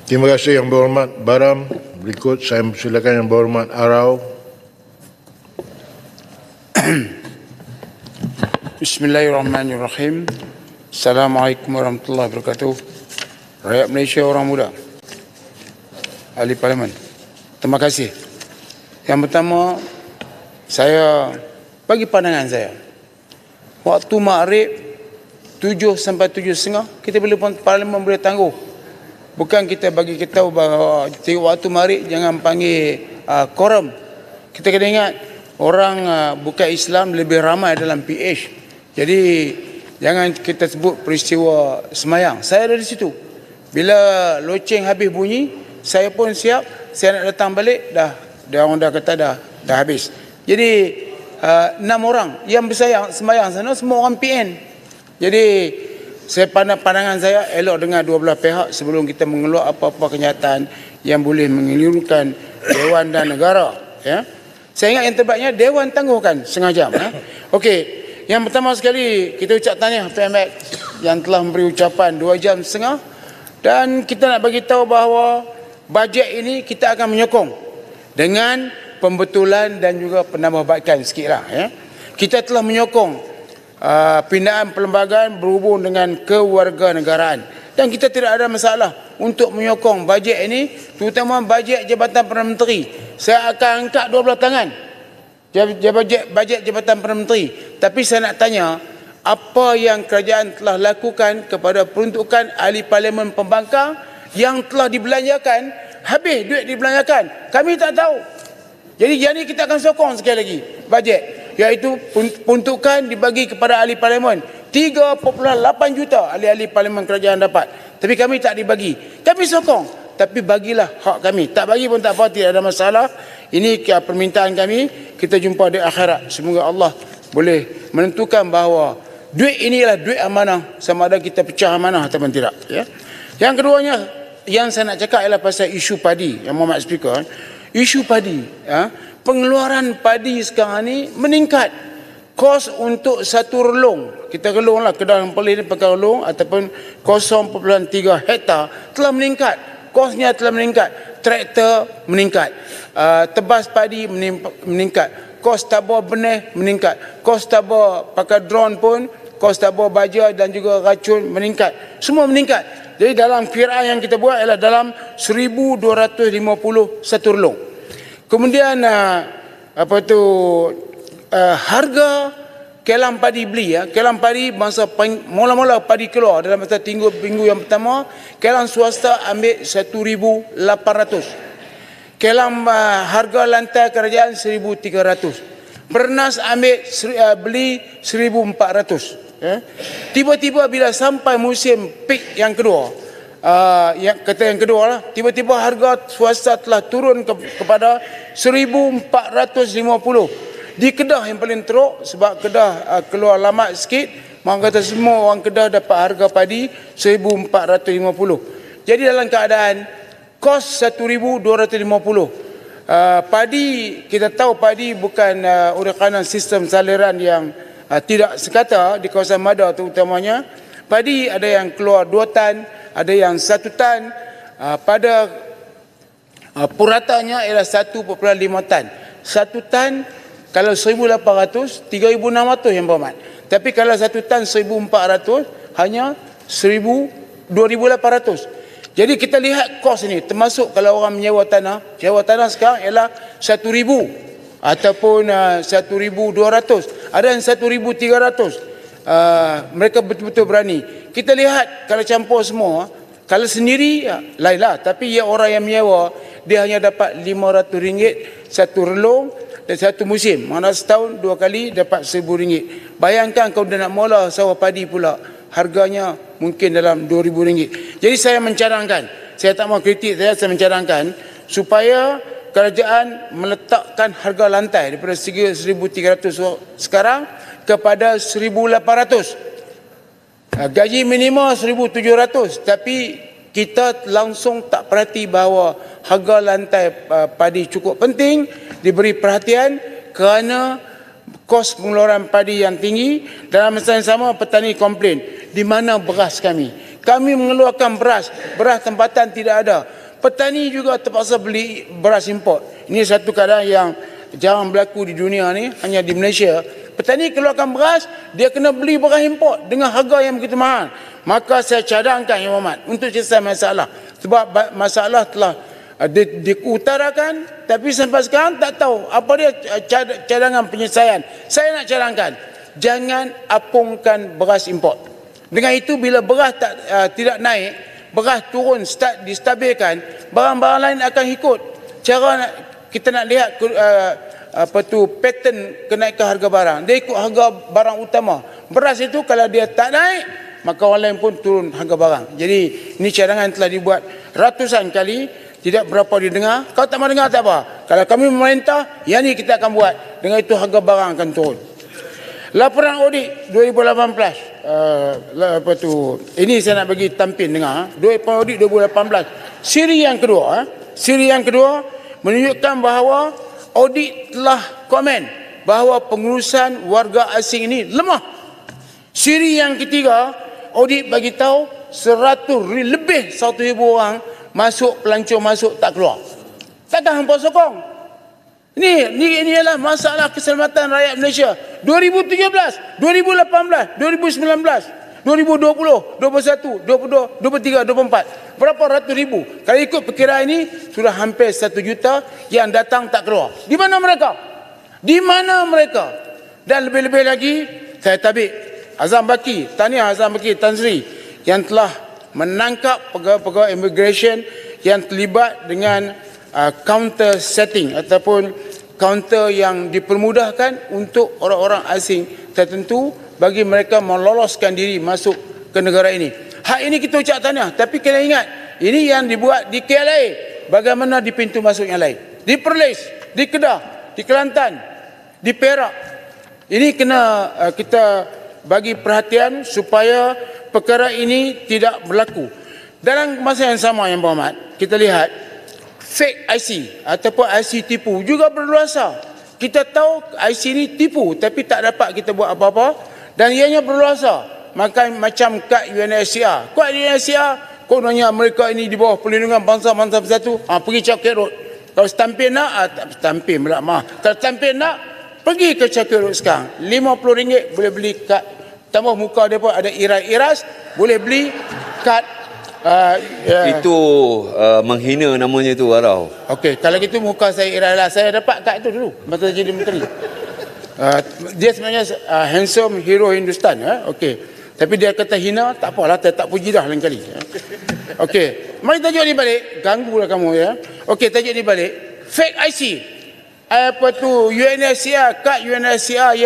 Terima kasih Yang Berhormat Baram. Berikut saya mempersilakan Yang Berhormat Arau. Bismillahirrahmanirrahim. Assalamualaikum warahmatullahi wabarakatuh. Rakyat Malaysia, orang muda, ahli parlimen, terima kasih. Yang pertama, saya bagi pandangan saya, waktu maghrib 7 sampai 7.30 kita boleh parlimen boleh tangguh. Bukan kita bagi kita tahu bahawa waktu maghrib jangan panggil quorum. Kita kena ingat orang bukan Islam lebih ramai dalam PH. Jadi jangan kita sebut peristiwa semayang. Saya ada di situ. Bila loceng habis bunyi, saya pun siap. Saya nak datang balik, orang dah kata dah habis. Jadi 6 orang yang bersayang semayang sana semua orang PN. Jadi saya pandangan saya elok dengar dua belah pihak sebelum kita mengeluar apa-apa kenyataan yang boleh mengelirukan Dewan dan negara. Ya. Saya ingat yang terbaiknya Dewan tangguhkan setengah jam. Ya. Okey, yang pertama sekali kita ucap tahniah PMX yang telah memberi ucapan 2 jam setengah, dan kita nak bagi tahu bahawa bajet ini kita akan menyokong dengan pembetulan dan juga penambahbaikan sikitlah. Ya. Kita telah menyokong pindaan perlembagaan berhubung dengan kewarganegaraan, dan kita tidak ada masalah untuk menyokong bajet ini, terutama bajet Jabatan Perdana Menteri. Saya akan angkat 12 tangan bajet Jabatan Perdana Menteri. Tapi saya nak tanya, apa yang kerajaan telah lakukan kepada peruntukan ahli parlimen pembangkang yang telah dibelanjakan? Habis duit dibelanjakan, kami tak tahu. Jadi kita akan sokong sekali lagi bajet, iaitu peruntukan dibagi kepada ahli parlimen. 3.8 juta ahli-ahli parlimen kerajaan dapat, tapi kami tak dibagi. Kami sokong, tapi bagilah hak kami. Tak bagi pun tak apa, tidak ada masalah. Ini permintaan kami. Kita jumpa di akhirat. Semoga Allah boleh menentukan bahawa duit inilah duit amanah, sama ada kita pecah amanah ataupun tidak. Ya. Yang keduanya yang saya nak cakap ialah pasal isu padi. Yang Mohd Speaker, isu padi, ya, pengeluaran padi sekarang ni meningkat. Kos untuk satu relung, kita relung lah, kedah yang paling ni pakai relung ataupun 0.3 hektar telah meningkat. Kosnya telah meningkat. Traktor meningkat. Tebas padi meningkat. Kos tabur benih meningkat. Kos tabur pakai drone pun, kos tabur baja dan juga racun meningkat. Semua meningkat. Jadi dalam kiraan yang kita buat ialah dalam 1,250 satu relung. Kemudian harga kelam padi beli, ya, kelam padi masa mula-mula padi keluar dalam masa minggu yang pertama, kelam swasta ambil 1,800. Kelam harga lantai kerajaan 1,300. Pernas beli 1,400. Ya. Tiba-tiba bila sampai musim peak yang kedua, yang kedua lah, tiba-tiba harga swasta telah turun kepada 1,450. Di Kedah yang paling teruk, sebab Kedah keluar lama sikit, maka kata semua orang Kedah dapat harga padi 1,450. Jadi dalam keadaan kos 1,250. Padi, kita tahu padi bukan oleh kerana sistem saliran yang tidak sekata di kawasan Mada terutamanya. Padi ada yang keluar 2 tan, ada yang 1 tan. Pada puratanya ialah 1.5 tan. 1 tan kalau 1,800, 3,600 yang berhormat. Tapi kalau 1 tan 1,400, hanya 2,800. Jadi kita lihat kos ini, termasuk kalau orang menyewa tanah sekarang ialah 1,000 ataupun 1,200, ada yang 1,300. Mereka betul-betul berani. Kita lihat kalau campur semua, kalau sendiri lainlah, tapi ya orang yang menyewa dia hanya dapat RM500 satu relung dan satu musim. Mana setahun 2 kali dapat RM1,000. Bayangkan kalau dia nak mula sawah padi pula, harganya mungkin dalam RM2,000. Jadi saya mencadangkan, saya tak mau kritik, saya mencadangkan supaya kerajaan meletakkan harga lantai daripada 1,300 sekarang kepada 1,800. Gaji minimum 1,700, tapi kita langsung tak perhati bahawa harga lantai padi cukup penting, diberi perhatian kerana kos pengeluaran padi yang tinggi. Dalam masa yang sama petani komplain, di mana beras kami? Kami mengeluarkan beras tempatan tidak ada. Petani juga terpaksa beli beras import. Ini satu keadaan yang jarang berlaku di dunia ni, hanya di Malaysia. Petani keluarkan beras, dia kena beli beras import dengan harga yang begitu mahal. Maka saya cadangkan Yang Berhormat untuk selesai masalah. Sebab masalah telah diutarakan, tapi sampai sekarang tak tahu apa dia cadangan penyelesaian. Saya nak cadangkan, jangan apungkan beras import. Dengan itu bila beras tidak naik, beras turun, distabilkan, barang-barang lain akan ikut. Cara kita nak lihat pattern kenaikan harga barang, dia ikut harga barang utama. Beras itu kalau dia tak naik, maka orang lain pun turun harga barang. Jadi ini cadangan telah dibuat ratusan kali, tidak berapa didengar. Kalau tak mau dengar tak apa, kalau kami memerintah, yang ni kita akan buat. Dengan itu harga barang akan turun. Laporan audit 2018, ini saya nak bagi tampin dengar. Laporan audit 2018, siri yang kedua menunjukkan bahawa audit telah komen bahawa pengurusan warga asing ini lemah. Siri yang ketiga, audit bagi tahu 100,000 orang masuk, pelancong masuk tak keluar. Takkan hampa sokong? Ini adalah masalah keselamatan rakyat Malaysia. 2017, 2018, 2019, 2020, 2021, 2022, 2023, 2024. Berapa ratus ribu? Kalau ikut perkiraan ini, sudah hampir 1 juta yang datang tak keluar. Di mana mereka? Di mana mereka? Dan lebih-lebih lagi, saya tabik Azam Baki, tahniah Azam Baki Tan Sri yang telah menangkap pegawai-pegawai immigration yang terlibat dengan counter setting ataupun counter yang dipermudahkan untuk orang-orang asing tertentu bagi mereka meloloskan diri masuk ke negara ini. Hak ini kita ucap tahniah, tapi kena ingat, ini yang dibuat di KLA. Bagaimana di pintu masuk yang lain? Di Perlis, di Kedah, di Kelantan, di Perak. Ini kena kita bagi perhatian supaya perkara ini tidak berlaku. Dalam masa yang sama Yang Berhormat, kita lihat fake IC ataupun IC tipu juga berluasa. Kita tahu IC ini tipu, tapi tak dapat kita buat apa-apa dan ianya berluasa. Maka macam kad UNHCR. Kad UNHCR, kononnya mereka ini di bawah perlindungan bangsa-bangsa bersatu. Pergi Cakir Road. Kalau setampil nak, setampil pula maaf. Kalau setampil nak, pergi ke Cakir Road sekarang. RM50 boleh beli kad. Tambah muka dia pun ada iras-iras, boleh beli kad. Itu menghina namanya tu, Arau. Okey, kalau gitu muka saya iras. Saya dapat kad itu dulu masa jadi menteri. Dia sebenarnya handsome hero Hindustan. Okey. Tapi dia kata hina, tak apalah, saya tak puji dah lain kali. Okey, mari tajuk ni balik. Ganggulah kamu ya. Okey, tajuk ni balik. Fake IC. UNHCR, kad UNHCR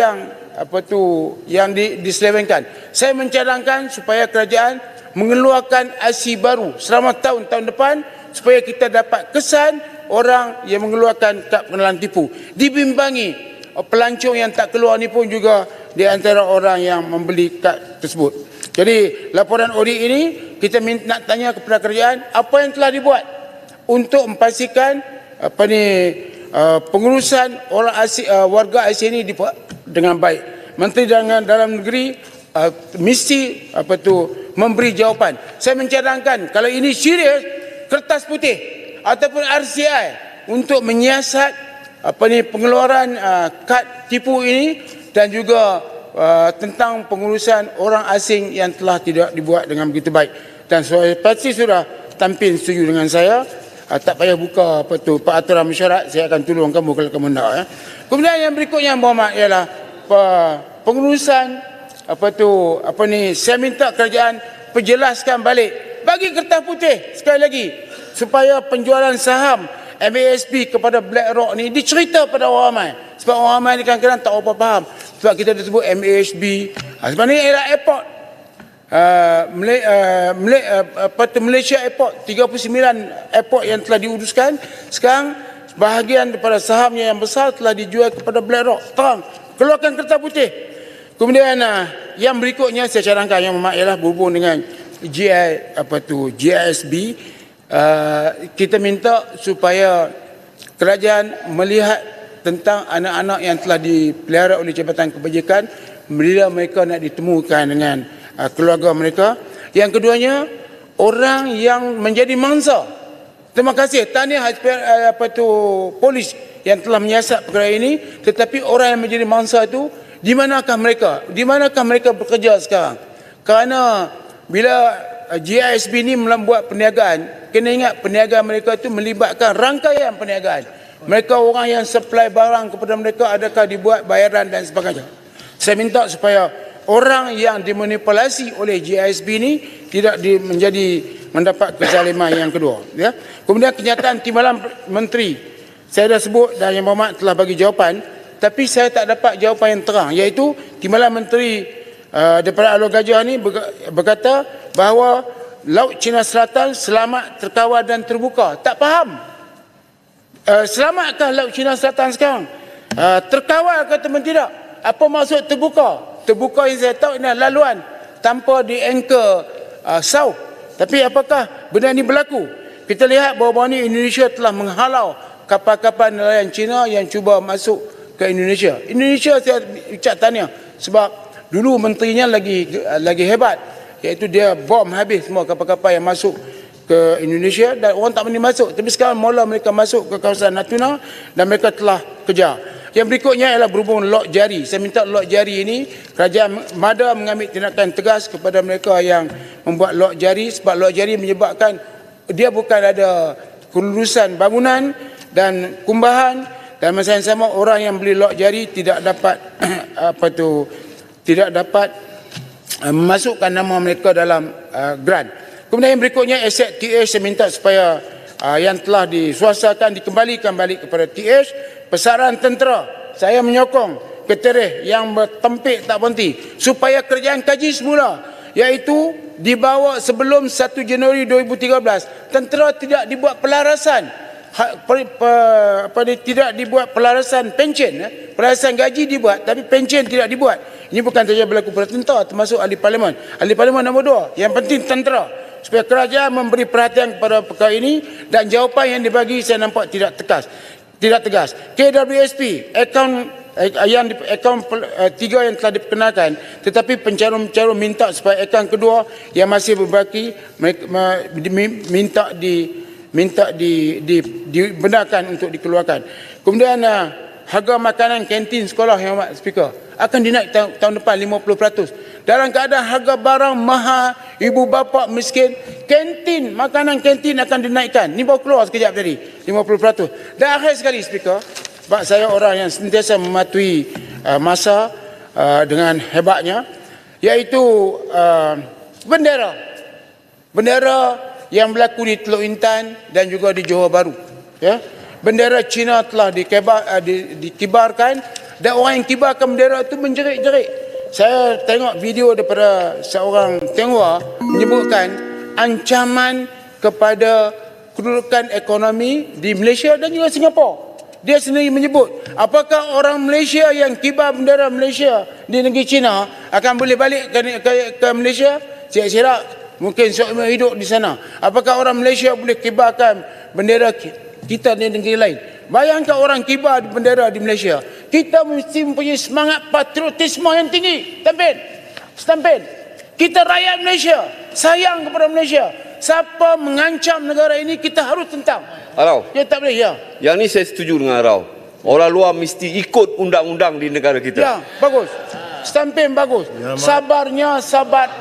yang diselewengkan. Saya mencadangkan supaya kerajaan mengeluarkan IC baru selama tahun depan supaya kita dapat kesan orang yang mengeluarkan kad pengenalan tipu. Dibimbangi pelancong yang tak keluar ni pun juga di antara orang yang membeli kad tersebut. Jadi laporan audit ini kita nak tanya kepada kerajaan apa yang telah dibuat untuk memastikan pengurusan orang asing, warga asing ini dengan baik. Menteri Dalam Negeri mesti memberi jawapan. Saya mencadangkan kalau ini serius, kertas putih ataupun RCI untuk menyiasat pengeluaran kad tipu ini dan juga tentang pengurusan orang asing yang telah tidak dibuat dengan begitu baik. Dan saya pasti sudah tampil setuju dengan saya. Tak payah buka peraturan mesyuarat, saya akan tolong kamu kalau kamu nak. Kemudian yang berikutnya Yang Berhormat ialah pengurusan saya minta kerajaan perjelaskan balik, bagi kertas putih sekali lagi supaya penjualan saham MASB kepada BlackRock ni dicerita pada orang ramai. Sebab orang ramai ni kadang-kadang tak apa faham. Sebab kita disebut MASB. Sebenarnya ialah airport. Malaysia Airport, 39 airport yang telah diuruskan. Sekarang bahagian daripada sahamnya yang besar telah dijual kepada BlackRock. Terang, keluarkan kertas putih. Kemudian yang berikutnya saya cadangkan Yang Berhormat ialah berhubung dengan GISB. Kita minta supaya kerajaan melihat tentang anak-anak yang telah dipelihara oleh Jabatan Kebajikan bila mereka nak ditemukan dengan keluarga mereka. Yang keduanya, orang yang menjadi mangsa Terima kasih. Tahniah polis yang telah menyiasat perkara ini. Tetapi orang yang menjadi mangsa itu, di manakah mereka? Di manakah mereka bekerja sekarang? Kerana bila GISB ini membuat perniagaan, kena ingat perniagaan mereka itu melibatkan rangkaian perniagaan. Mereka orang yang supply barang kepada mereka, adakah dibuat bayaran dan sebagainya. Saya minta supaya orang yang dimanipulasi oleh GISB ini tidak mendapat kezaliman yang kedua. Ya. Kemudian kenyataan Timbalan Menteri, saya dah sebut dan Yang Berhormat telah bagi jawapan, tapi saya tak dapat jawapan yang terang, iaitu Timbalan Menteri daripada Alor Gajah ini berkata bahawa Laut Cina Selatan selamat, terkawal dan terbuka. Tak faham. Selamatkah Laut Cina Selatan sekarang? Terkawal ke atau tidak? Apa maksud terbuka? Terbuka yang saya tahu ini laluan tanpa di-anchor South. Tapi apakah benda ini berlaku? Kita lihat bahawa ini Indonesia telah menghalau kapal-kapal nelayan Cina yang cuba masuk ke Indonesia. Indonesia saya ucap tahniah sebab dulu menterinya lagi hebat, iaitu dia bom habis semua kapal-kapal yang masuk ke Indonesia dan orang tak berani masuk. Tapi sekarang mula mereka masuk ke kawasan Natuna dan mereka telah kejar. Yang berikutnya ialah berhubung Lok Jari. Saya minta Lok Jari ini kerajaan Mada mengambil tindakan tegas kepada mereka yang membuat Lok Jari, sebab Lok Jari menyebabkan dia bukan ada kelulusan bangunan dan kumbahan, dan masa yang sama orang yang beli Lok Jari tidak dapat tidak dapat memasukkan nama mereka dalam grant. Kemudian yang berikutnya aset TH, saya minta supaya yang telah disuasakan dikembalikan balik kepada TH. Besaran tentera, saya menyokong keterih yang bertempik tak berhenti supaya kerajaan kaji semula, iaitu dibawa sebelum 1 Januari 2013. Tentera tidak dibuat pelarasan, tidak dibuat pelarasan pencen, pelarasan gaji dibuat tapi pencen tidak dibuat. Ini bukan saja berlaku pada tentera, termasuk ahli parlimen. Ahli parlimen nombor 2, yang penting tentera. Supaya kerajaan memberi perhatian kepada perkara ini, dan jawapan yang dibagi saya nampak tidak tegas. KWSP, akaun 3 yang telah diperkenalkan, tetapi pencarum-pencarum minta supaya akaun kedua yang masih berbaki minta dibenarkan untuk dikeluarkan. Kemudian harga makanan kantin sekolah, Yang Berhormat Speaker, akan dinaik tahun depan 50%. Dalam keadaan harga barang mahal, ibu bapa miskin, makanan kantin akan dinaikkan. Ini baru keluar sekejap tadi, 50%. Dan akhir sekali, Speaker, sebab saya orang yang sentiasa mematuhi masa dengan hebatnya, iaitu bendera yang berlaku di Teluk Intan dan juga di Johor Bahru. Ya? Bendera Cina telah dikibarkan, dan orang yang kibarkan bendera itu menjerit-jerit. Saya tengok video daripada seorang Tionghoa menyebutkan ancaman kepada kedudukan ekonomi di Malaysia dan juga Singapura. Dia sendiri menyebut, apakah orang Malaysia yang kibar bendera Malaysia di negeri China akan boleh balik ke Malaysia? Siap-siap mungkin seumur hidup di sana. Apakah orang Malaysia boleh kibarkan bendera kita di negeri lain? Bayangkan orang kibar bendera di Malaysia. Kita mesti mempunyai semangat patriotisme yang tinggi. Stampin. Kita rakyat Malaysia, sayang kepada Malaysia. Siapa mengancam negara ini, kita harus tentang. Arau. Ya, tak boleh, ya. Yang ni saya setuju dengan Arau. Orang luar mesti ikut undang-undang di negara kita. Ya, bagus. Stampin bagus. Sabarnya sabar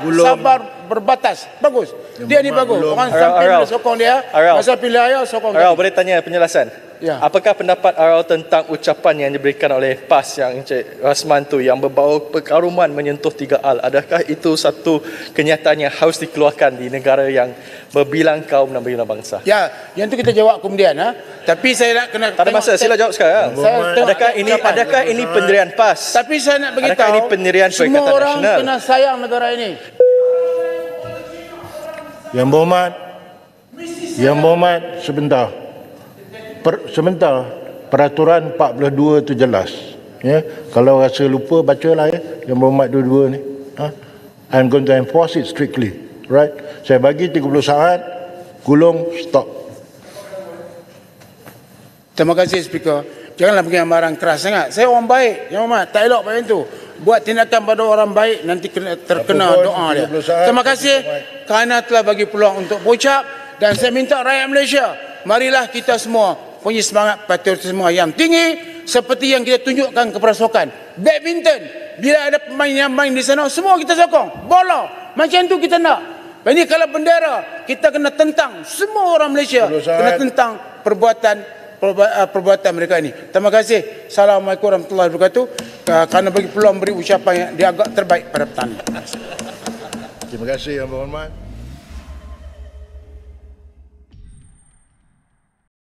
berbatas. Bagus. Dia ni bagus. Orang stampin boleh sokong dia. Masa pilihan raya sokong dia. Arau, boleh tanya penjelasan? Ya. Apakah pendapat Arau tentang ucapan yang diberikan oleh PAS yang Encik Rasman tu yang berbau perkaruman menyentuh 3 al? Adakah itu satu kenyataan yang harus dikeluarkan di negara yang berbilang kaum dan berbilang bangsa? Ya, yang tu kita jawab kemudian. Tapi saya nak kena... Tak ada masa, sila jawab sekarang. Adakah ini pendirian PAS? Tapi saya nak beritahu, adakah ini pendirian semua Perikatan orang Nasional? kena sayang negara ini. Yang Berhormat, sebentar. Peraturan 42 tu jelas. Ya, kalau rasa lupa bacalah ya. Yang Berhormat dua-dua ni. I'm going to enforce it strictly. Right? Saya bagi 30 saat, gulung, stop. Terima kasih, Speaker. Janganlah bagi amaran keras sangat. Saya orang baik, Yang Berhormat. Tak elok macam tu. Buat tindakan pada orang baik, nanti terkena doa dia. Terima kasih kerana telah bagi peluang untuk berucap. Dan saya minta rakyat Malaysia marilah kita semua punya semangat patriotisme yang tinggi seperti yang kita tunjukkan kepada sukan. Badminton, bila ada pemain yang main di sana, semua kita sokong. Bola, macam tu kita nak. Ini kalau bendera, kita kena tentang. Semua orang Malaysia kena tentang perbuatan mereka ini. Terima kasih. Assalamualaikum warahmatullahi wabarakatuh. Kerana bagi peluang beri ucapan yang dia agak terbaik pada petang. Terima kasih Yang Berhormat.